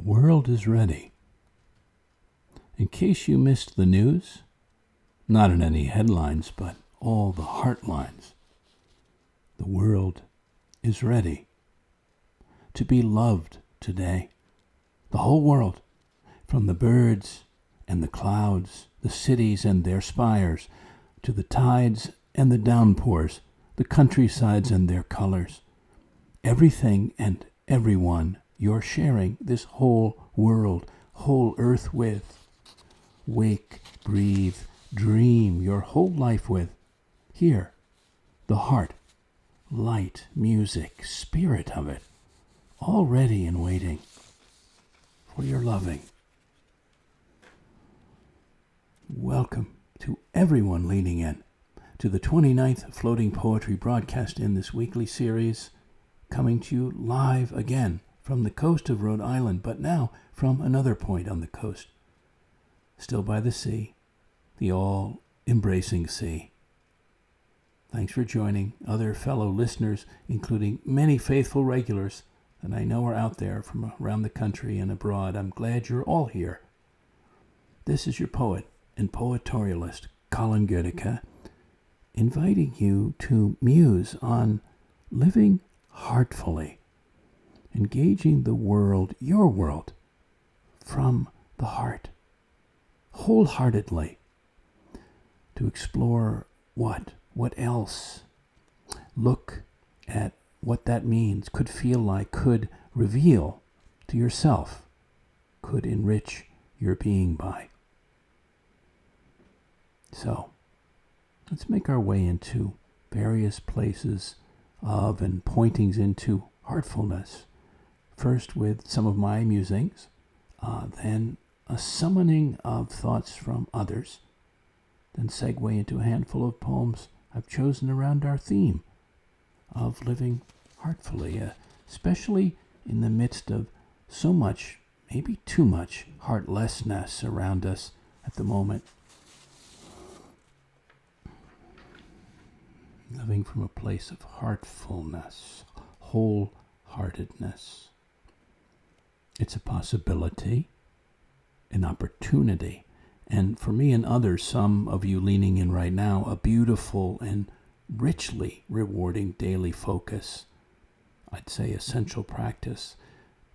world is ready. In case you missed the news, not in any headlines, but all the heart lines, the world is ready to be loved today. The whole world, from the birds and the clouds, the cities and their spires, to the tides and the downpours, the countrysides and their colors. Everything and everyone you're sharing this whole world, whole earth with. Wake, breathe, dream your whole life with. Here, the heart, light, music, spirit of it, all ready and waiting for your loving. Welcome to everyone leaning in to the 29th Floating Poetry broadcast in this weekly series, coming to you live again from the coast of Rhode Island, but now from another point on the coast, still by the sea, the all-embracing sea. Thanks for joining other fellow listeners, including many faithful regulars that I know are out there from around the country and abroad. I'm glad you're all here. This is your poet and poetorialist, Colin Goedeke, inviting you to muse on living heartfully, engaging the world, your world, from the heart, wholeheartedly, to explore what else, look at what that means, could feel like, could reveal to yourself, could enrich your being by. So, let's make our way into various places of and pointings into heartfulness. First with some of my musings, then a summoning of thoughts from others, then segue into a handful of poems I've chosen around our theme of living heartfully, especially in the midst of so much, maybe too much, heartlessness around us at the moment. Living from a place of heartfulness, wholeheartedness. It's a possibility, an opportunity, and for me and others, some of you leaning in right now, a beautiful and richly rewarding daily focus. I'd say essential practice.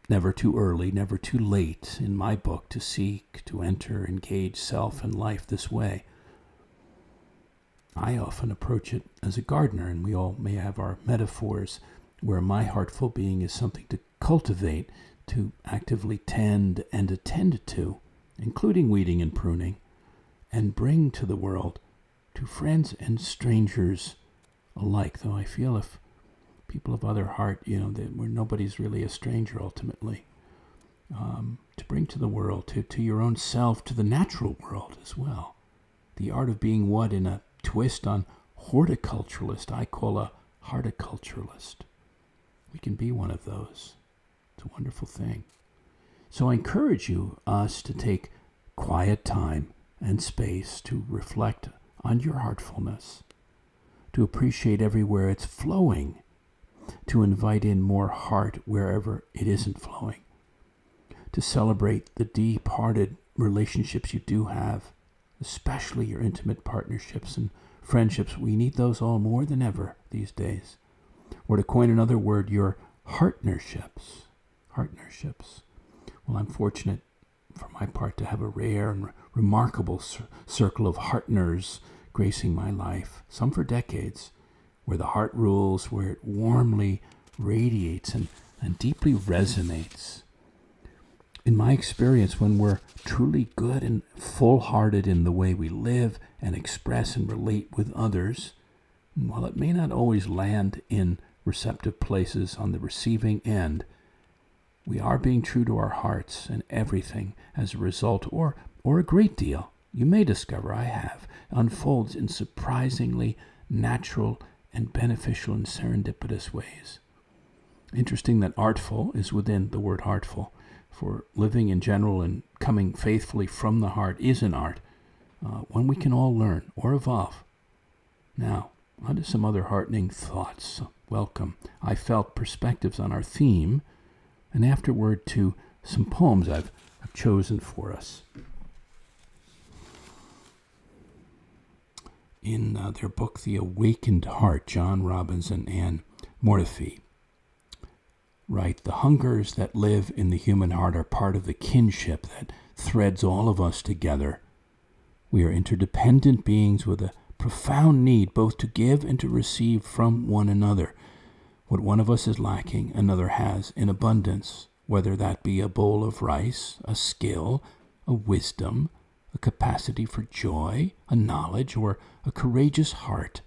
Never too early, never too late in my book to seek, to enter, engage self and life this way. I often approach it as a gardener, and we all may have our metaphors, where my heartful being is something to cultivate, to actively tend and attend to, including weeding and pruning, and bring to the world, to friends and strangers alike. Though I feel if people of other heart, where nobody's really a stranger ultimately, to bring to the world, to your own self, to the natural world as well. The art of being what, in a twist on horticulturalist, I call a horticulturalist. We can be one of those. It's a wonderful thing. So I encourage us to take quiet time and space to reflect on your heartfulness, to appreciate everywhere it's flowing, to invite in more heart wherever it isn't flowing, to celebrate the deep-hearted relationships you do have, especially your intimate partnerships and friendships. We need those all more than ever these days. Or to coin another word, your heartnerships. Heartnerships. Well, I'm fortunate for my part to have a rare and remarkable circle of heartners gracing my life, some for decades, where the heart rules, where it warmly radiates and deeply resonates. In my experience, when we're truly good and full-hearted in the way we live and express and relate with others, while it may not always land in receptive places on the receiving end, we are being true to our hearts, and everything as a result, or a great deal, you may discover I have, unfolds in surprisingly natural and beneficial and serendipitous ways. Interesting that artful is within the word heartful, for living in general and coming faithfully from the heart is an art, one we can all learn or evolve. Now, on to some other heartening thoughts. Welcome. I felt perspectives on our theme, and afterward to some poems I've chosen for us. In their book, The Awakened Heart, John Robbins and Anne Mortefi write, "The hungers that live in the human heart are part of the kinship that threads all of us together. We are interdependent beings with a profound need both to give and to receive from one another. What one of us is lacking, another has in abundance, whether that be a bowl of rice, a skill, a wisdom, a capacity for joy, a knowledge, or a courageous heart.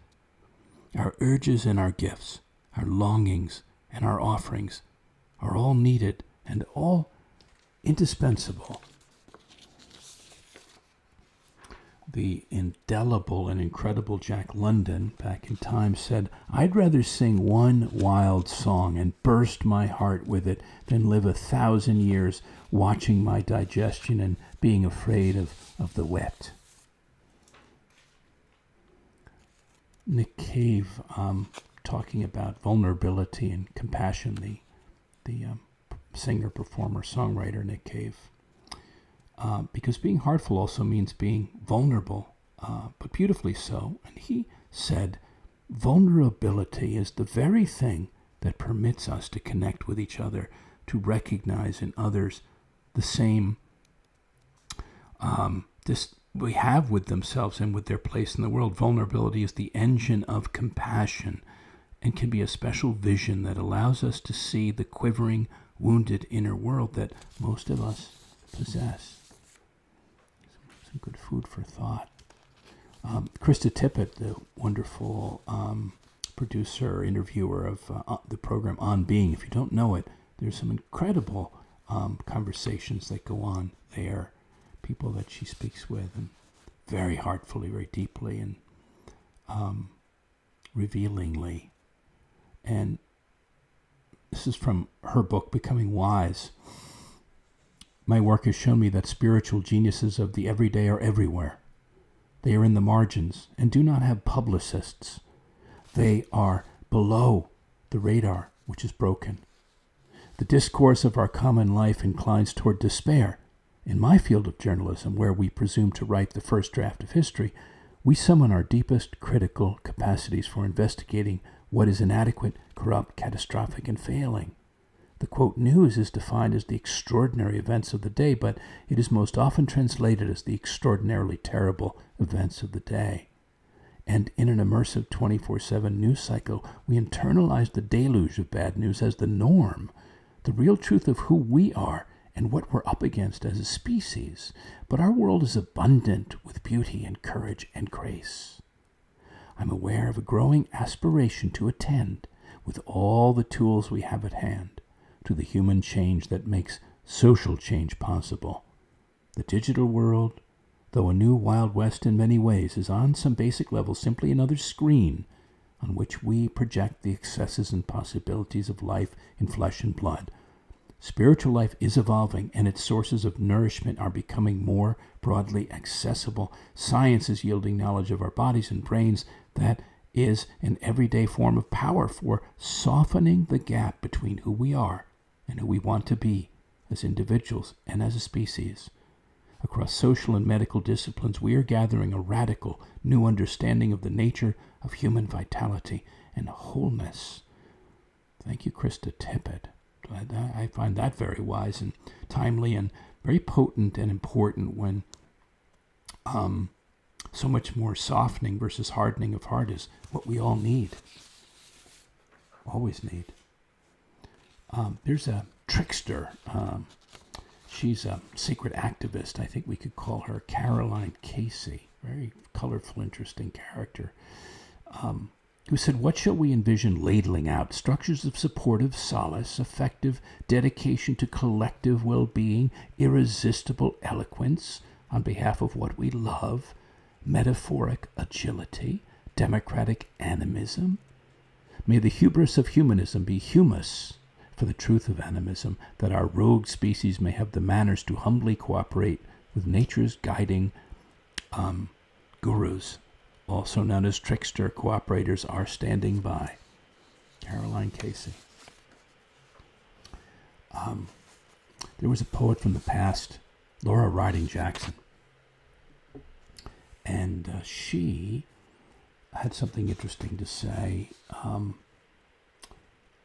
Our urges and our gifts, our longings and our offerings are all needed and all indispensable." The indelible and incredible Jack London, back in time, said, "I'd rather sing one wild song and burst my heart with it than live 1,000 years watching my digestion and being afraid of the wet." Nick Cave, talking about vulnerability and compassion, the singer, performer, songwriter Nick Cave. Because being heartful also means being vulnerable, but beautifully so. And he said, vulnerability is the very thing that permits us to connect with each other, to recognize in others the same this we have with themselves and with their place in the world. Vulnerability is the engine of compassion and can be a special vision that allows us to see the quivering, wounded inner world that most of us possess. Some good food for thought. Krista Tippett, the wonderful producer, interviewer of the program On Being. If you don't know it, there's some incredible conversations that go on there. People that she speaks with, and very heartfully, very deeply, and revealingly. And this is from her book, Becoming Wise. "My work has shown me that spiritual geniuses of the everyday are everywhere. They are in the margins and do not have publicists. They are below the radar, which is broken. The discourse of our common life inclines toward despair. In my field of journalism, where we presume to write the first draft of history, we summon our deepest critical capacities for investigating what is inadequate, corrupt, catastrophic, and failing. The quote news is defined as the extraordinary events of the day, but it is most often translated as the extraordinarily terrible events of the day. And in an immersive 24/7 news cycle, we internalize the deluge of bad news as the norm, the real truth of who we are and what we're up against as a species. But our world is abundant with beauty and courage and grace. I'm aware of a growing aspiration to attend, with all the tools we have at hand, to the human change that makes social change possible. The digital world, though a new Wild West in many ways, is on some basic level simply another screen on which we project the excesses and possibilities of life in flesh and blood. Spiritual life is evolving, and its sources of nourishment are becoming more broadly accessible. Science is yielding knowledge of our bodies and brains that is an everyday form of power for softening the gap between who we are and who we want to be as individuals and as a species. Across social and medical disciplines, we are gathering a radical new understanding of the nature of human vitality and wholeness." Thank you, Krista Tippett. I find that very wise and timely and very potent and important when so much more softening versus hardening of heart is what we all need. Always need. There's a trickster. She's a secret activist. I think we could call her Caroline Casey. Very colorful, interesting character. Who said, "What shall we envision ladling out? Structures of supportive solace, effective dedication to collective well-being, irresistible eloquence on behalf of what we love, metaphoric agility, democratic animism? May the hubris of humanism be humus for the truth of animism, that our rogue species may have the manners to humbly cooperate with nature's guiding gurus, also known as trickster cooperators, are standing by." Caroline Casey. There was a poet from the past, Laura Riding Jackson, and she had something interesting to say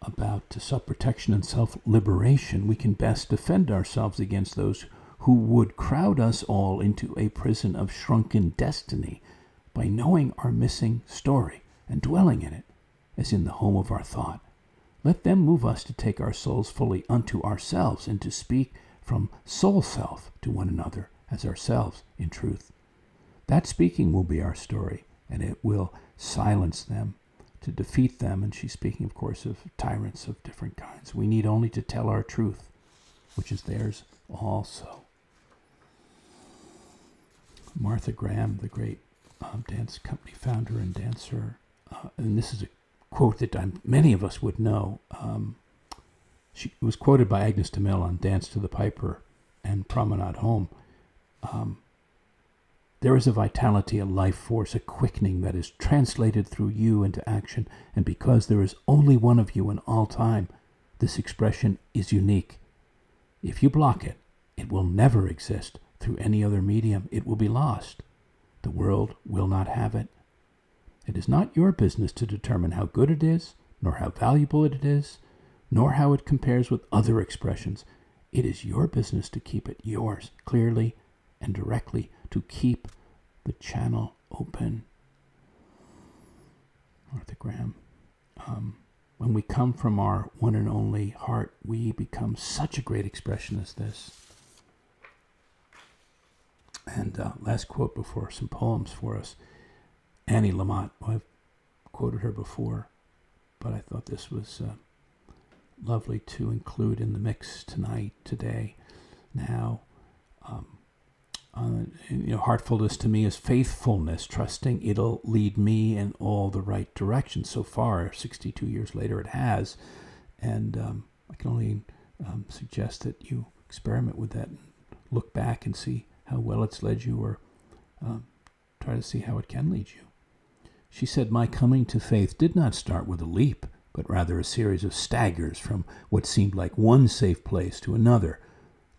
about self-protection and self-liberation. We can best defend ourselves against those who would crowd us all into a prison of shrunken destiny by knowing our missing story and dwelling in it, as in the home of our thought. Let them move us to take our souls fully unto ourselves and to speak from soul self to one another as ourselves in truth. That speaking will be our story, and it will silence them, to defeat them. And she's speaking, of course, of tyrants of different kinds. We need only to tell our truth, which is theirs also. Martha Graham, the great dance company founder and dancer, and this is a quote that many of us would know. She was quoted by Agnes de Mille on Dance to the Piper and Promenade Home. There is a vitality, a life force, a quickening that is translated through you into action, and because there is only one of you in all time, this expression is unique. If you block it, it will never exist through any other medium. It will be lost. The world will not have it. It is not your business to determine how good it is, nor how valuable it is, nor how it compares with other expressions. It is your business to keep it yours, clearly and directly, to keep the channel open. Martha Graham. When we come from our one and only heart, we become such a great expression as this. And last quote before some poems for us. Annie Lamott. I've quoted her before, but I thought this was lovely to include in the mix today. Now, heartfulness to me is faithfulness, trusting it'll lead me in all the right directions. So far, 62 years later, it has. And I can only suggest that you experiment with that and look back and see how well it's led you, or try to see how it can lead you. She said, my coming to faith did not start with a leap, but rather a series of staggers from what seemed like one safe place to another.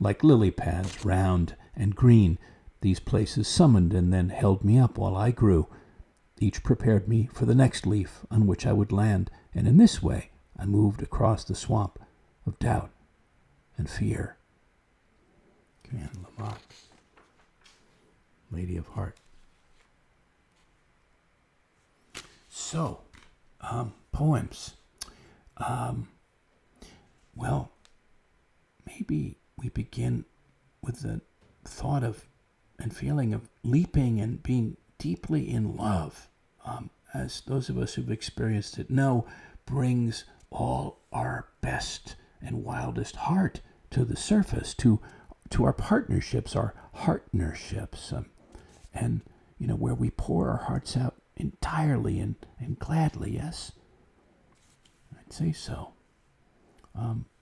Like lily pads, round and green, these places summoned and then held me up while I grew. Each prepared me for the next leaf on which I would land, and in this way I moved across the swamp of doubt and fear. Anne Lamott, Lady of Heart. So, poems. Well, maybe we begin with the thought of and feeling of leaping and being deeply in love, as those of us who've experienced it know, brings all our best and wildest heart to the surface, to our partnerships, our heartnerships, and where we pour our hearts out entirely and gladly. Yes, I'd say so.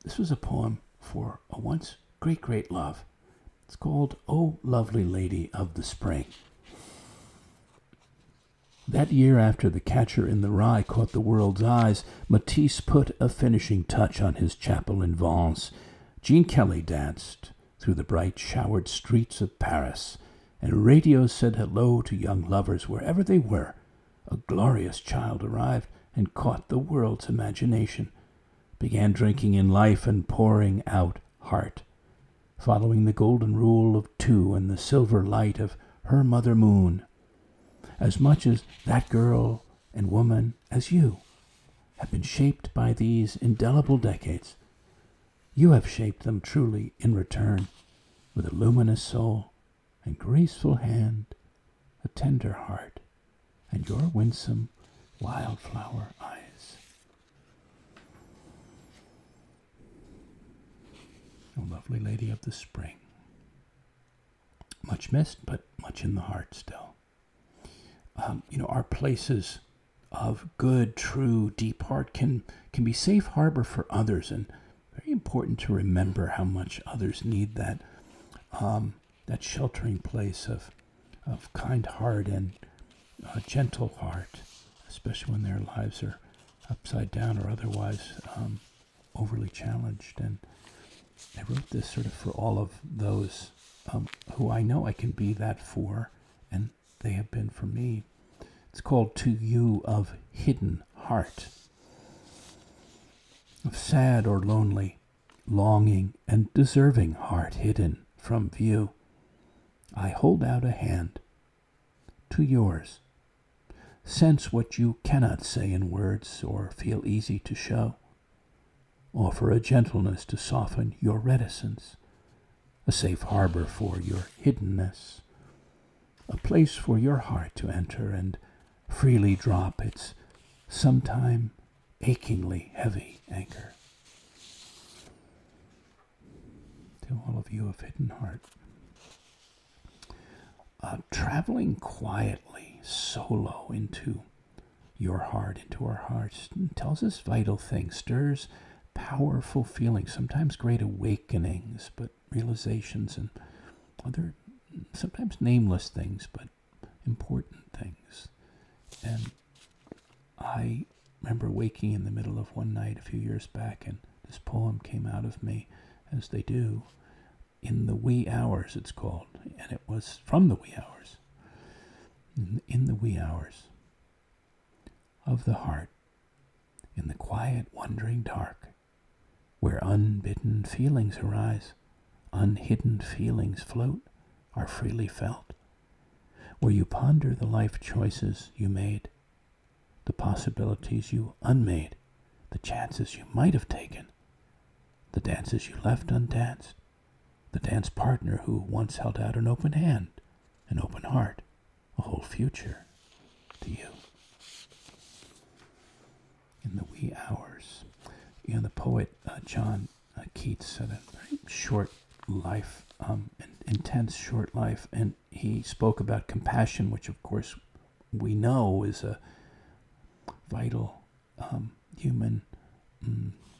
This was a poem for a once great love. It's called "O Lovely Lady of the Spring." That year, after The Catcher in the Rye caught the world's eyes, Matisse put a finishing touch on his chapel in Vence. Gene Kelly danced through the bright showered streets of Paris, and radios said hello to young lovers wherever they were. A glorious child arrived and caught the world's imagination, began drinking in life and pouring out heart, following the golden rule of two and the silver light of her mother moon. As much as that girl and woman as you have been shaped by these indelible decades, you have shaped them truly in return, with a luminous soul and graceful hand, a tender heart, and your winsome wildflower eyes. O lovely lady of the spring. Much missed, but much in the heart still. Our places of good, true, deep heart can be safe harbor for others, and very important to remember how much others need that sheltering place of kind heart and gentle heart, especially when their lives are upside down or otherwise overly challenged. And I wrote this sort of for all of those who I know I can be that for, and they have been for me. It's called To You of Hidden Heart. Of sad or lonely, longing and deserving heart hidden from view, I hold out a hand to yours. Sense what you cannot say in words or feel easy to show. Offer a gentleness to soften your reticence, a safe harbor for your hiddenness, a place for your heart to enter and freely drop its sometime achingly heavy anchor. To all of you of hidden heart. Traveling quietly, solo into your heart, into our hearts, tells us vital things, stirs powerful feelings, sometimes great awakenings, but realizations and other, sometimes nameless things, but important things. And I remember waking in the middle of one night a few years back, and this poem came out of me, as they do, In the Wee Hours, it's called, and it was from the wee hours. In the wee hours of the heart, in the quiet, wondering dark, where unbidden feelings arise, unhidden feelings float, are freely felt, where you ponder the life choices you made, the possibilities you unmade, the chances you might have taken, the dances you left undanced, the dance partner who once held out an open hand, an open heart, a whole future to you. In the wee hours. You know, the poet John Keats had a very short life, intense short life, and he spoke about compassion, which of course we know is a vital human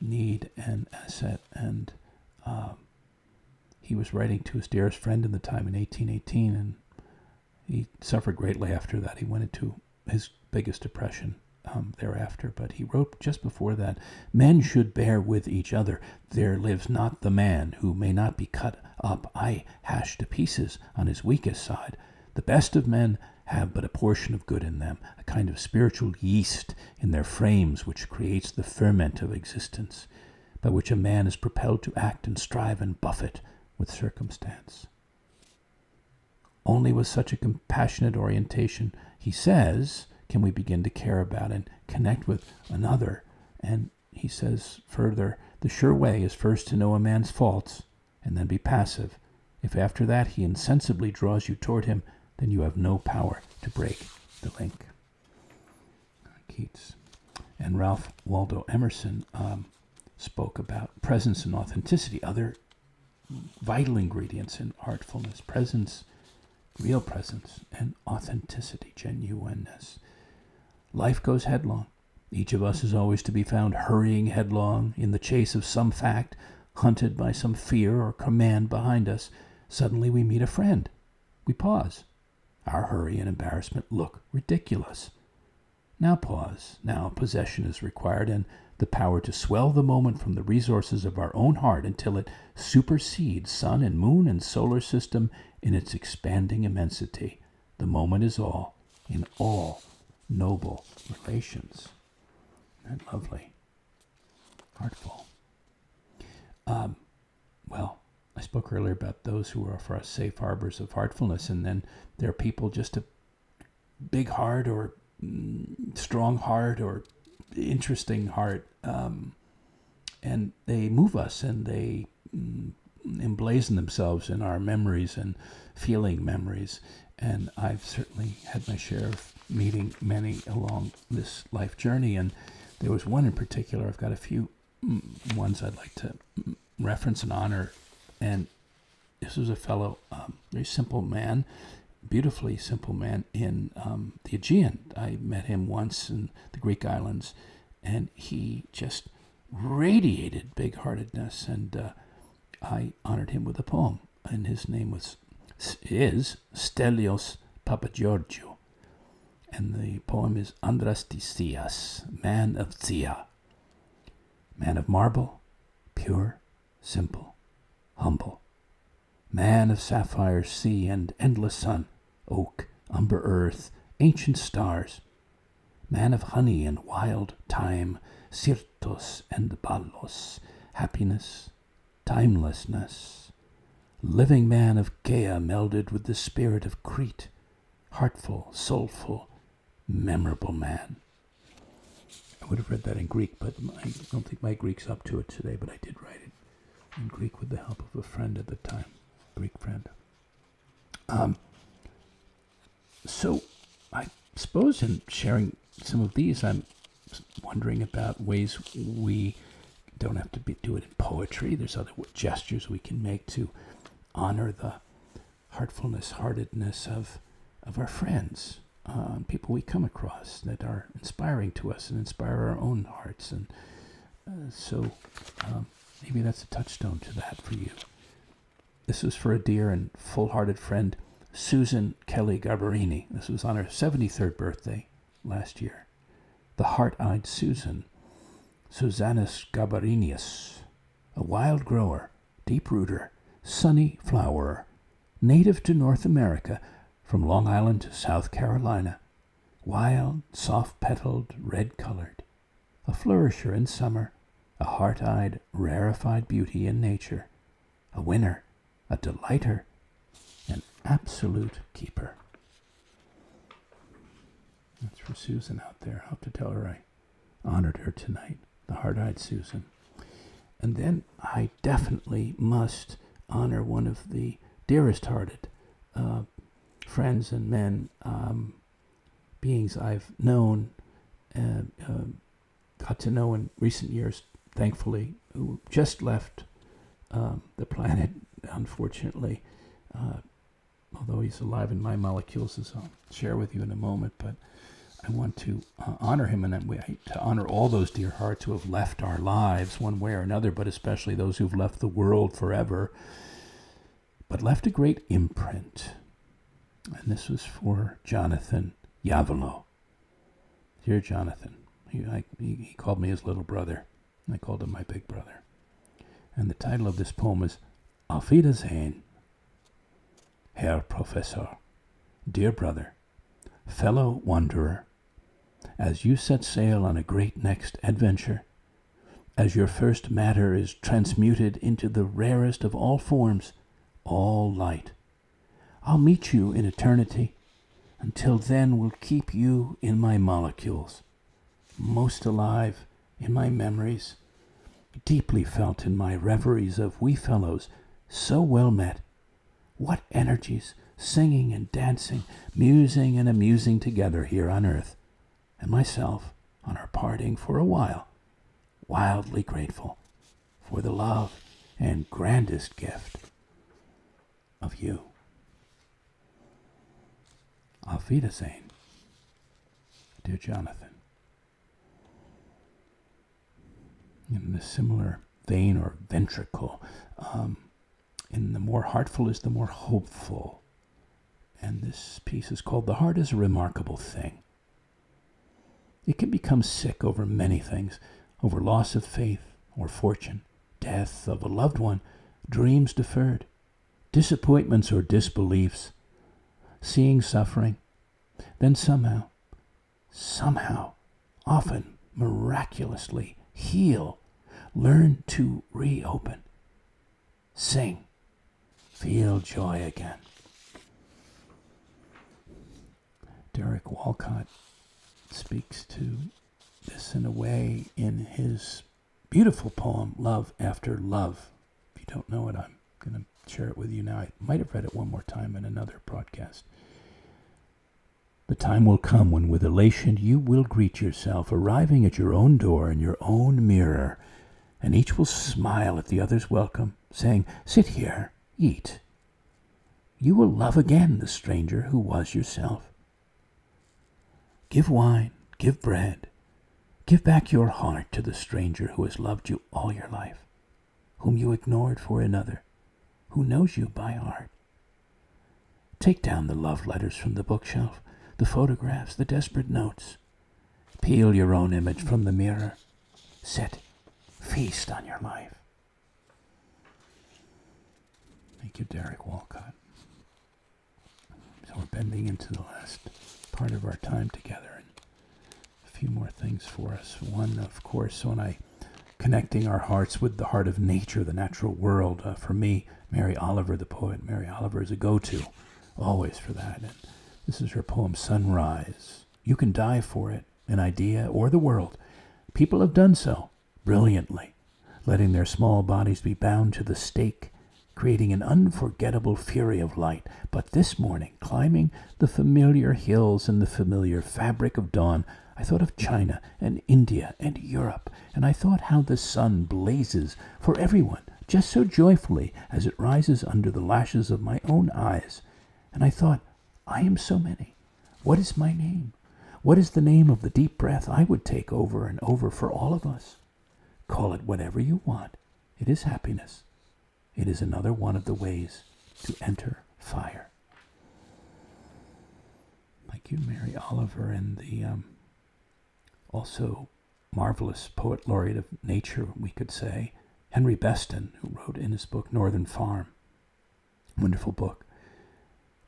need and asset, and he was writing to his dearest friend in the time in 1818, and he suffered greatly after that. He went into his biggest depression thereafter, but he wrote just before that, men should bear with each other. There lives not the man who may not be cut up, aye, hashed to pieces on his weakest side. The best of men have but a portion of good in them, a kind of spiritual yeast in their frames which creates the ferment of existence, by which a man is propelled to act and strive and buffet with circumstance. Only with such a compassionate orientation, he says, can we begin to care about and connect with another. And he says further, the sure way is first to know a man's faults and then be passive. If after that he insensibly draws you toward him, then you have no power to break the link. Keats. And Ralph Waldo Emerson spoke about presence and authenticity, other vital ingredients in artfulness, presence, real presence, and authenticity, genuineness. Life goes headlong. Each of us is always to be found hurrying headlong in the chase of some fact, hunted by some fear or command behind us. Suddenly we meet a friend. We pause. Our hurry and embarrassment look ridiculous. Now pause. Now possession is required, and the power to swell the moment from the resources of our own heart until it supersedes sun and moon and solar system in its expanding immensity. The moment is all, in all noble relations. Isn't that lovely? Heartful. Well, I spoke earlier about those who are for us safe harbors of heartfulness, and then there are people just a big heart or strong heart or interesting heart, and they move us and they emblazon themselves in our memories and feeling memories. And I've certainly had my share of meeting many along this life journey, and there was one in particular. I've got a few ones I'd like to reference and honor, and this was a fellow, very simple man, beautifully simple man in the Aegean. I met him once in the Greek islands, and he just radiated big-heartedness, and I honored him with a poem, and his name is Stelios Papageorgiou, and the poem is Andrastesias, man of Zia, man of marble, pure, simple, humble. Man of sapphire sea and endless sun, oak, umber earth, ancient stars. Man of honey and wild time, Sirtos and Balos, happiness, timelessness. Living man of Gaia melded with the spirit of Crete, heartful, soulful, memorable man. I would have read that in Greek, but I don't think my Greek's up to it today, but I did write it in Greek with the help of a friend at the time, Greek friend. So I suppose in sharing some of these, I'm wondering about ways we don't have to do it in poetry. There's other gestures we can make to honor the heartfulness, heartedness of our friends, people we come across that are inspiring to us and inspire our own hearts. And so maybe that's a touchstone to that for you. This was for a dear and full-hearted friend, Susan Kelly Garbarini. This was on her 73rd birthday last year. The heart-eyed Susan, Susanus Garbarinius, a wild grower, deep-rooter, sunny flowerer, native to North America, from Long Island to South Carolina, wild, soft-petaled, red-colored, a flourisher in summer, a heart-eyed, rarefied beauty in nature, a winner, a delighter, an absolute keeper. That's for Susan out there. I'll have to tell her I honored her tonight, the heart-eyed Susan. And then I definitely must honor one of the dearest-hearted friends and men, beings I've known, got to know in recent years, thankfully, who just left the planet, unfortunately, although he's alive in my molecules, as I'll share with you in a moment. But I want to honor him, and to honor all those dear hearts who have left our lives one way or another, but especially those who've left the world forever, but left a great imprint. And this was for Jonathan Yavolo. Dear Jonathan, he called me his little brother, and I called him my big brother. And the title of this poem is Auf Wiedersehen, Herr Professor, dear brother, fellow wanderer, as you set sail on a great next adventure, as your first matter is transmuted into the rarest of all forms, all light. I'll meet you in eternity. Until then, will keep you in my molecules, most alive in my memories, deeply felt in my reveries of we fellows so well met. What energies, singing and dancing, musing and amusing together here on earth, and myself, on our parting for a while, wildly grateful for the love and grandest gift of you. Auf Wiedersehen, dear Jonathan. In a similar vein or ventricle, in the more heartful is the more hopeful. And this piece is called The Heart is a Remarkable Thing. It can become sick over many things, over loss of faith or fortune, death of a loved one, dreams deferred, disappointments or disbeliefs, seeing suffering, then somehow, often miraculously heal, learn to reopen, sing, feel joy again. Derek Walcott speaks to this in a way in his beautiful poem, Love After Love. If you don't know it, I'm going to share it with you now. I might have read it one more time in another broadcast. The time will come when with elation you will greet yourself, arriving at your own door in your own mirror, and each will smile at the other's welcome, saying, "Sit here, eat." You will love again the stranger who was yourself. Give wine, give bread, give back your heart to the stranger who has loved you all your life, whom you ignored for another, who knows you by heart. Take down the love letters from the bookshelf, the photographs, the desperate notes. Peel your own image from the mirror. Feast on your life. Thank you, Derek Walcott. So we're bending into the last part of our time together, and a few more things for us. One, of course, connecting our hearts with the heart of nature, the natural world. For me, Mary Oliver, the poet, Mary Oliver is a go-to, always for that. And this is her poem, Sunrise. You can die for it, an idea or the world. People have done so, brilliantly, letting their small bodies be bound to the stake, creating an unforgettable fury of light. But this morning, climbing the familiar hills and the familiar fabric of dawn, I thought of China and India and Europe, and I thought how the sun blazes for everyone, just so joyfully as it rises under the lashes of my own eyes. And I thought, I am so many. What is my name? What is the name of the deep breath I would take over and over for all of us? Call it whatever you want. It is happiness. It is another one of the ways to enter fire. Thank you, Mary Oliver, and the also marvelous poet laureate of nature, we could say, Henry Beston, who wrote in his book Northern Farm. Wonderful book.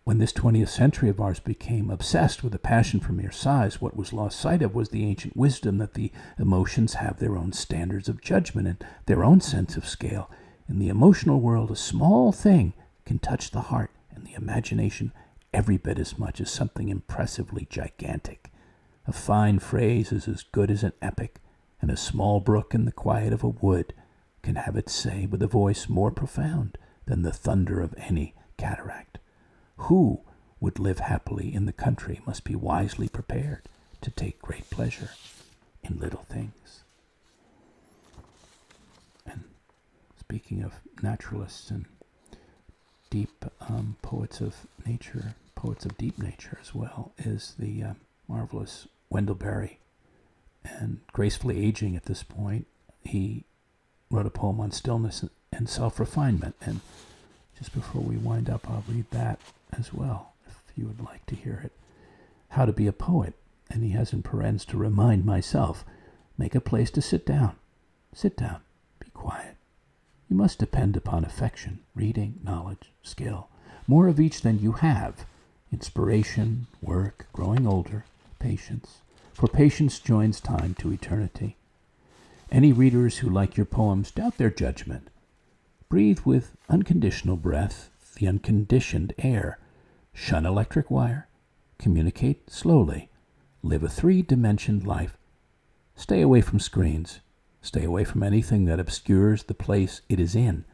When this 20th century of ours became obsessed with a passion for mere size, what was lost sight of was the ancient wisdom that the emotions have their own standards of judgment and their own sense of scale. In the emotional world, a small thing can touch the heart and the imagination every bit as much as something impressively gigantic. A fine phrase is as good as an epic, and a small brook in the quiet of a wood can have its say with a voice more profound than the thunder of any cataract. Who would live happily in the country must be wisely prepared to take great pleasure in little things. And speaking of naturalists and deep poets of nature, poets of deep nature as well, is the marvelous Wendell Berry. And gracefully aging at this point, he wrote a poem on stillness and self-refinement. And just before we wind up, I'll read that as well, if you would like to hear it. How to be a poet. And he has in parens, to remind myself, make a place to sit down. Sit down. Be quiet. You must depend upon affection, reading, knowledge, skill. More of each than you have. Inspiration, work, growing older, patience. For patience joins time to eternity. Any readers who like your poems, doubt their judgment. Breathe with unconditional breath the unconditioned air. Shun electric wire. Communicate slowly. Live a three-dimensioned life. Stay away from screens. Stay away from anything that obscures the place it is in.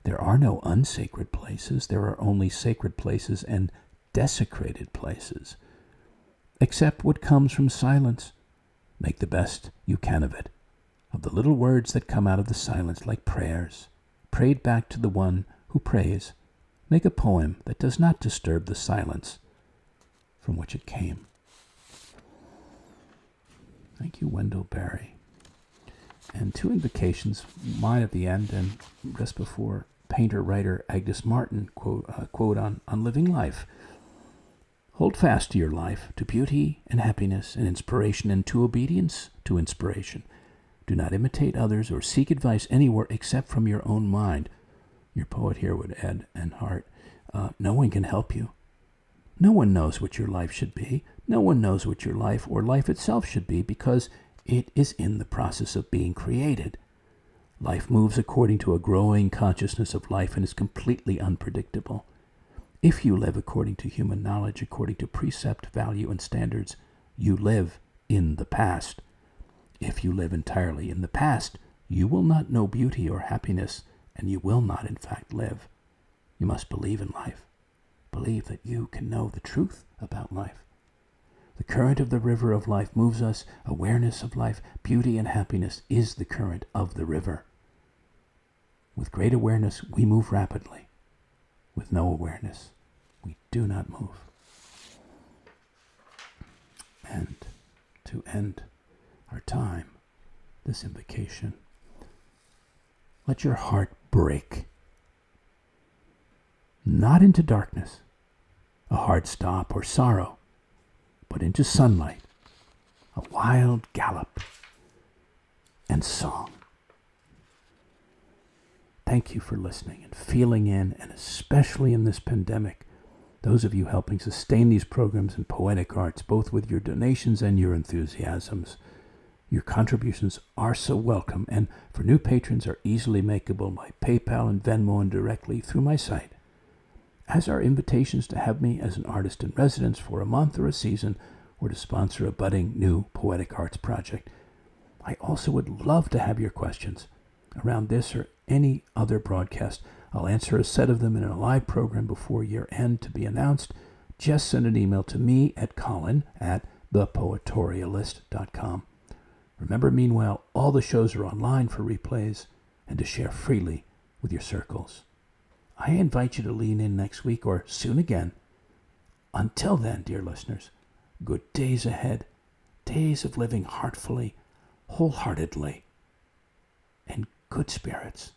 There are no unsacred places. There are only sacred places and desecrated places. Accept what comes from silence. Make the best you can of it. Of the little words that come out of the silence like prayers, prayed back to the one who prays. Make a poem that does not disturb the silence from which it came. Thank you, Wendell Berry. And two invocations, mine at the end and just before, painter-writer Agnes Martin quote on living life. Hold fast to your life, to beauty and happiness and inspiration, and to obedience to inspiration. Do not imitate others or seek advice anywhere except from your own mind. Your poet here would add, and heart. No one can help you. No one knows what your life should be. No one knows what your life or life itself should be, because it is in the process of being created. Life moves according to a growing consciousness of life and is completely unpredictable. If you live according to human knowledge, according to precept, value, and standards, you live in the past. If you live entirely in the past, you will not know beauty or happiness, and you will not, in fact, live. You must believe in life. Believe that you can know the truth about life. The current of the river of life moves us. Awareness of life, beauty, and happiness is the current of the river. With great awareness, we move rapidly. With no awareness, we do not move. And to end our time, this invocation, let your heart break. Not into darkness, a hard stop or sorrow, but into sunlight, a wild gallop, and song. thank you for listening and feeling in, and especially in this pandemic, those of you helping sustain these programs in Poetic Arts, both with your donations and your enthusiasms. Your contributions are so welcome, and for new patrons are easily makeable by PayPal and Venmo and directly through my site, as are invitations to have me as an artist in residence for a month or a season, or to sponsor a budding new Poetic Arts project. I also would love to have your questions around this or any other broadcast. I'll answer a set of them in a live program before year end to be announced. Just send an email to me at colin@thepoetorialist.com. Remember, meanwhile, all the shows are online for replays and to share freely with your circles. I invite you to lean in next week or soon again. Until then, dear listeners, good days ahead, days of living heartfully, wholeheartedly, in good spirits.